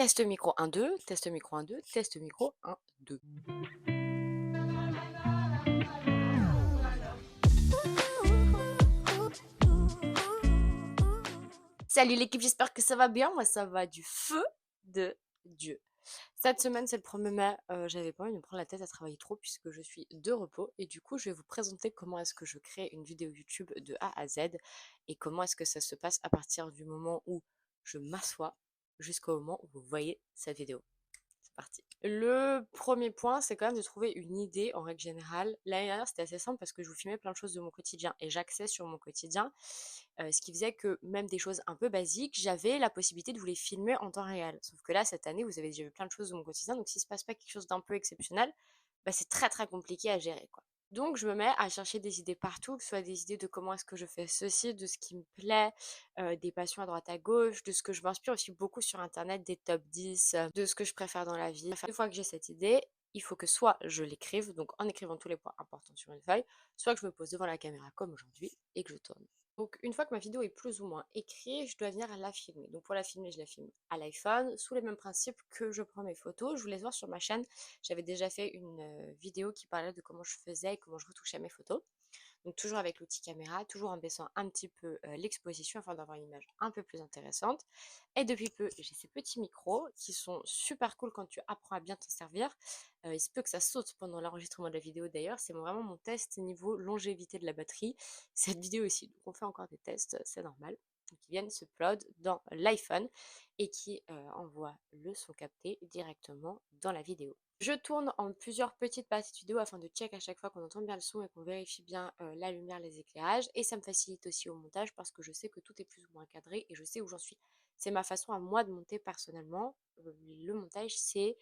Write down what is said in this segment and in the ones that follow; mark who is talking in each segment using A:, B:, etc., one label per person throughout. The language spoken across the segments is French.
A: Test micro 1, 2, test micro 1, 2, test micro 1, 2. Salut l'équipe, j'espère que ça va bien. Moi, ça va du feu de Dieu. Cette semaine, c'est le 1er mai. J'avais pas envie de me prendre la tête à travailler trop puisque je suis de repos. Et du coup, je vais vous présenter comment est-ce que je crée une vidéo YouTube de A à Z et comment est-ce que ça se passe à partir du moment où je m'assois jusqu'au moment où vous voyez cette vidéo. C'est parti. Le premier point, c'est quand même de trouver une idée en règle générale. L'année dernière, c'était assez simple parce que je vous filmais plein de choses de mon quotidien et j'axais sur mon quotidien, ce qui faisait que même des choses un peu basiques, j'avais la possibilité de vous les filmer en temps réel. Sauf que là, cette année, vous avez déjà vu plein de choses de mon quotidien, donc s'il se passe pas quelque chose d'un peu exceptionnel, bah, c'est très très compliqué à gérer, quoi. Donc je me mets à chercher des idées partout, que ce soit des idées de comment est-ce que je fais ceci, de ce qui me plaît, des passions à droite à gauche, de ce que je m'inspire aussi beaucoup sur internet, des top 10, de ce que je préfère dans la vie. Une fois que j'ai cette idée, il faut que soit je l'écrive, donc en écrivant tous les points importants sur une feuille, soit que je me pose devant la caméra comme aujourd'hui et que je tourne. Donc une fois que ma vidéo est plus ou moins écrite, je dois venir la filmer. Donc pour la filmer, je la filme à l'iPhone, sous les mêmes principes que je prends mes photos. Je vous laisse voir sur ma chaîne. J'avais déjà fait une vidéo qui parlait de comment je faisais et comment je retouchais mes photos. Donc toujours avec l'outil caméra, toujours en baissant un petit peu l'exposition afin d'avoir une image un peu plus intéressante. Et depuis peu, j'ai ces petits micros qui sont super cool quand tu apprends à bien t'en servir. Il se peut que ça saute pendant l'enregistrement de la vidéo d'ailleurs. C'est vraiment mon test niveau longévité de la batterie. Cette vidéo aussi. Donc on fait encore des tests, c'est normal. Qui viennent se upload dans l'iPhone et qui envoie le son capté directement dans la vidéo. Je tourne en plusieurs petites parties de vidéo afin de check à chaque fois qu'on entend bien le son et qu'on vérifie bien la lumière, les éclairages. Et ça me facilite aussi au montage parce que je sais que tout est plus ou moins cadré et je sais où j'en suis. C'est ma façon à moi de monter personnellement. Le montage, c'est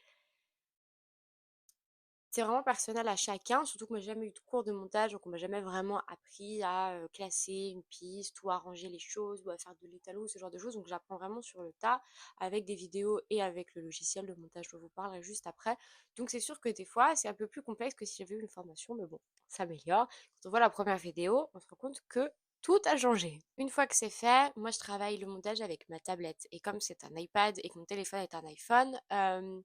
A: vraiment personnel à chacun, surtout que moi j'ai jamais eu de cours de montage, donc on m'a jamais vraiment appris à classer une piste ou à ranger les choses ou à faire de l'étalon ou ce genre de choses. Donc j'apprends vraiment sur le tas avec des vidéos et avec le logiciel de montage dont je vous parlerai juste après. Donc c'est sûr que des fois c'est un peu plus complexe que si j'avais eu une formation, mais bon, ça s'améliore. Quand on voit la première vidéo, on se rend compte que tout a changé. Une fois que c'est fait, moi je travaille le montage avec ma tablette. Et comme c'est un iPad et que mon téléphone est un iPhone,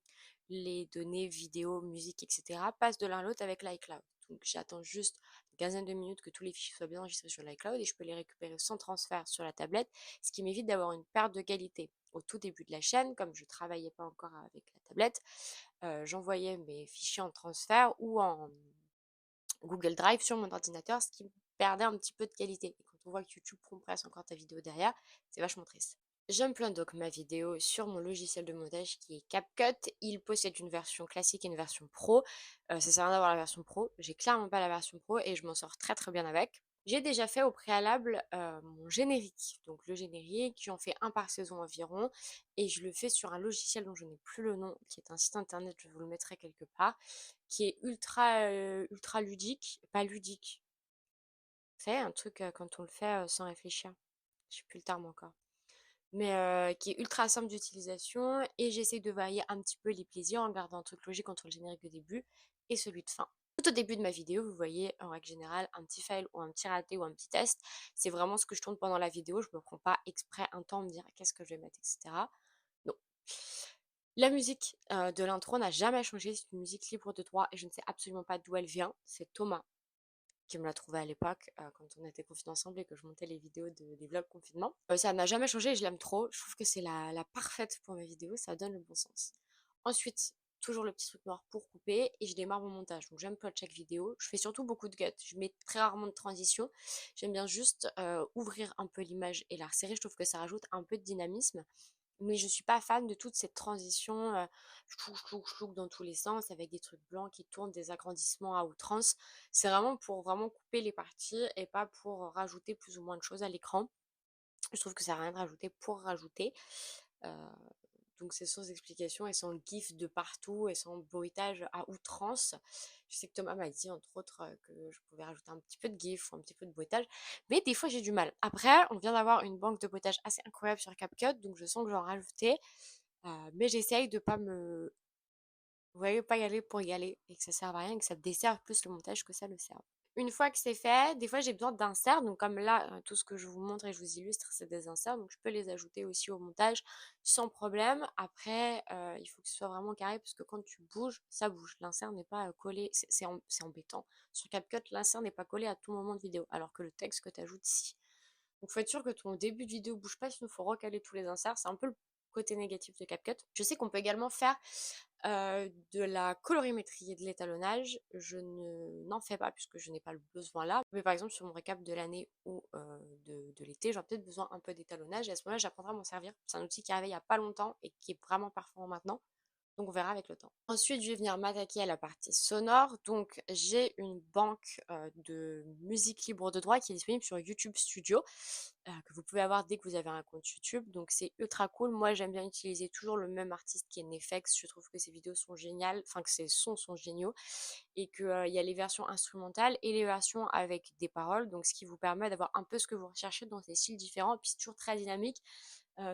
A: les données vidéo, musique, etc. passent de l'un à l'autre avec l'iCloud. Donc j'attends juste une quinzaine de minutes que tous les fichiers soient bien enregistrés sur l'iCloud et je peux les récupérer sans transfert sur la tablette, ce qui m'évite d'avoir une perte de qualité. Au tout début de la chaîne, comme je travaillais pas encore avec la tablette, j'envoyais mes fichiers en transfert ou en Google Drive sur mon ordinateur, ce qui perdait un petit peu de qualité. Et quand on voit que YouTube compresse encore ta vidéo derrière, c'est vachement triste. J'upload donc ma vidéo sur mon logiciel de montage qui est CapCut. Il possède une version classique et une version pro. Ça sert à rien d'avoir la version pro. J'ai clairement pas la version pro et je m'en sors très très bien avec. J'ai déjà fait au préalable mon générique. Donc le générique, j'en fais un par saison environ. Et je le fais sur un logiciel dont je n'ai plus le nom, qui est un site internet, je vous le mettrai quelque part, qui est ultra ludique. Pas ludique. Vous savez, un truc quand on le fait sans réfléchir. Je sais plus le terme encore, mais qui est ultra simple d'utilisation et j'essaie de varier un petit peu les plaisirs en gardant un truc logique entre le générique de début et celui de fin. Tout au début de ma vidéo, vous voyez en règle générale un petit fail ou un petit raté ou un petit test. C'est vraiment ce que je tourne pendant la vidéo. Je me prends pas exprès un temps à me dire qu'est-ce que je vais mettre, etc. Non. La musique de l'intro n'a jamais changé. C'est une musique libre de droit et je ne sais absolument pas d'où elle vient. C'est Thomas qui me l'a trouvé à l'époque quand on était confinés ensemble et que je montais les vidéos des vlogs confinement. Ça n'a jamais changé et je l'aime trop. Je trouve que c'est la parfaite pour mes vidéos, ça donne le bon sens. Ensuite, toujours le petit truc noir pour couper et je démarre mon montage. Donc j'aime chaque vidéo. Je fais surtout beaucoup de cuts. Je mets très rarement de transition. J'aime bien juste ouvrir un peu l'image et la resserrer. Je trouve que ça rajoute un peu de dynamisme. Mais je suis pas fan de toute cette transition chlouk, chlouk, chlouk dans tous les sens avec des trucs blancs qui tournent, des agrandissements à outrance. C'est vraiment pour vraiment couper les parties et pas pour rajouter plus ou moins de choses à l'écran. Je trouve que ça sert à rien de rajouter pour rajouter. Euh, donc c'est sans explication et sans gif de partout et sans bruitage à outrance. Je sais que Thomas m'a dit entre autres que je pouvais rajouter un petit peu de gif ou un petit peu de bruitage, mais des fois j'ai du mal. Après, on vient d'avoir une banque de bruitage assez incroyable sur CapCut, donc je sens que j'en rajouter, mais j'essaye de pas me, vous voyez, pas y aller pour y aller et que ça serve à rien et que ça desserve plus le montage que ça le sert. Une fois que c'est fait, des fois j'ai besoin d'inserts, donc comme là, tout ce que je vous montre et je vous illustre, c'est des inserts, donc je peux les ajouter aussi au montage sans problème. Après, il faut que ce soit vraiment carré parce que quand tu bouges, ça bouge. L'insert n'est pas collé, c'est embêtant. Sur CapCut, l'insert n'est pas collé à tout moment de vidéo, alors que le texte que tu ajoutes, si. Donc faut être sûr que ton début de vidéo bouge pas, sinon il faut recaler tous les inserts. C'est un peu le côté négatif de CapCut. Je sais qu'on peut également faire de la colorimétrie et de l'étalonnage. Je n'en fais pas puisque je n'ai pas le besoin là. Mais par exemple sur mon récap de l'année ou de l'été, j'aurais peut-être besoin un peu d'étalonnage et à ce moment-là j'apprendrai à m'en servir. C'est un outil qui est arrivé il n'y a pas longtemps et qui est vraiment performant maintenant. Donc on verra avec le temps. Ensuite, je vais venir m'attaquer à la partie sonore. Donc j'ai une banque de musique libre de droit qui est disponible sur YouTube Studio, que vous pouvez avoir dès que vous avez un compte YouTube. Donc c'est ultra cool. Moi j'aime bien utiliser toujours le même artiste qui est Nefex. Je trouve que ses vidéos sont géniales, enfin que ses sons sont géniaux et qu'il y a les versions instrumentales et les versions avec des paroles. Donc ce qui vous permet d'avoir un peu ce que vous recherchez dans des styles différents. Puis c'est toujours très dynamique,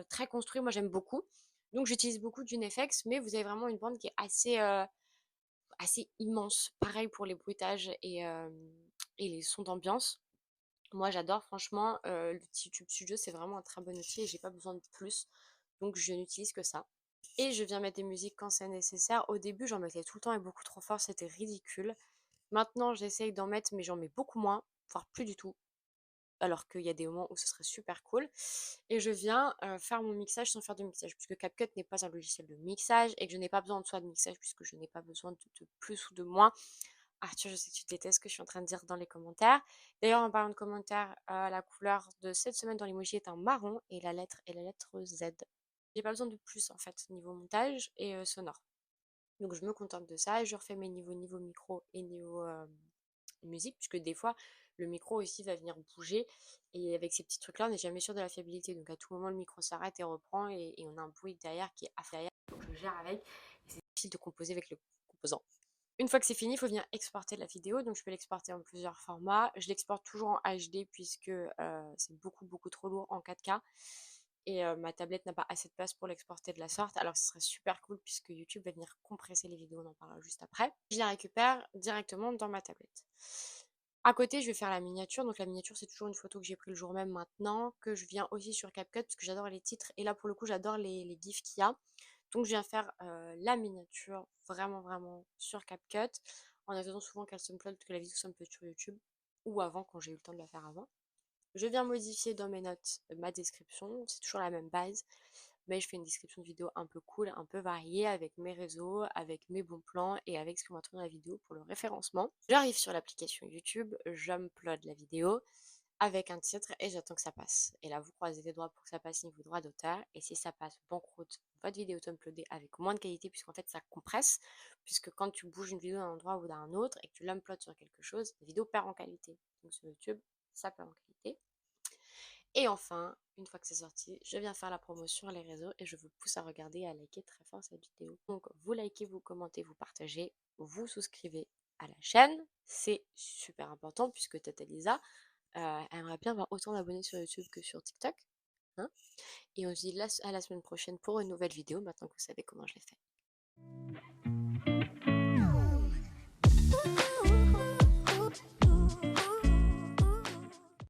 A: très construit. Moi j'aime beaucoup. Donc j'utilise beaucoup du Nefex, mais vous avez vraiment une bande qui est assez immense. Pareil pour les bruitages et les sons d'ambiance. Moi j'adore franchement, l'outil YouTube Studio c'est vraiment un très bon outil et j'ai pas besoin de plus. Donc je n'utilise que ça. Et je viens mettre des musiques quand c'est nécessaire. Au début j'en mettais tout le temps et beaucoup trop fort, c'était ridicule. Maintenant j'essaye d'en mettre mais j'en mets beaucoup moins, voire plus du tout alors qu'il y a des moments où ce serait super cool. Et je viens faire mon mixage sans faire de mixage, puisque CapCut n'est pas un logiciel de mixage et que je n'ai pas besoin de soi de mixage, puisque je n'ai pas besoin de plus ou de moins. Arthur, je sais que tu détestes ce que je suis en train de dire dans les commentaires. D'ailleurs, en parlant de commentaires, la couleur de cette semaine dans l'emoji est un marron et la lettre est la lettre Z. J'ai pas besoin de plus en fait niveau montage et sonore. Donc je me contente de ça et je refais mes niveau micro et niveau musique, puisque des fois le micro aussi va venir bouger et avec ces petits trucs là on n'est jamais sûr de la fiabilité, donc à tout moment le micro s'arrête et reprend et on a un bruit derrière qui est derrière, donc je gère avec et c'est difficile de composer avec le composant. Une fois que c'est fini, il faut venir exporter la vidéo, donc je peux l'exporter en plusieurs formats. Je l'exporte toujours en HD puisque c'est beaucoup trop lourd en 4K et ma tablette n'a pas assez de place pour l'exporter de la sorte. Alors ce serait super cool puisque YouTube va venir compresser les vidéos, on en parlera juste après. Je la récupère directement dans ma tablette. À côté, je vais faire la miniature. Donc la miniature, c'est toujours une photo que j'ai prise le jour même maintenant, que je viens aussi sur CapCut parce que j'adore les titres. Et là, pour le coup, j'adore les gifs qu'il y a. Donc je viens faire la miniature vraiment sur CapCut en attendant souvent qu'elle s'upload, que la vidéo s'upload sur YouTube ou avant quand j'ai eu le temps de la faire avant. Je viens modifier dans mes notes ma description, c'est toujours la même base, mais je fais une description de vidéo un peu cool, un peu variée avec mes réseaux, avec mes bons plans et avec ce qu'on va trouver dans la vidéo pour le référencement. J'arrive sur l'application YouTube, j'upload la vidéo avec un titre et j'attends que ça passe. Et là, vous croisez les doigts pour que ça passe niveau droit d'auteur. Et si ça passe, banqueroute, votre vidéo est uploadée avec moins de qualité puisqu'en fait ça compresse. Puisque quand tu bouges une vidéo d'un endroit ou d'un autre et que tu l'uploades sur quelque chose, la vidéo perd en qualité. Donc sur YouTube, ça perd en qualité. Et enfin, une fois que c'est sorti, je viens faire la promotion sur les réseaux et je vous pousse à regarder et à liker très fort cette vidéo. Donc vous likez, vous commentez, vous partagez, vous souscrivez à la chaîne. C'est super important puisque Tata Lisa aimerait bien avoir autant d'abonnés sur YouTube que sur TikTok. Hein, et on se dit à la semaine prochaine pour une nouvelle vidéo maintenant que vous savez comment je l'ai fait.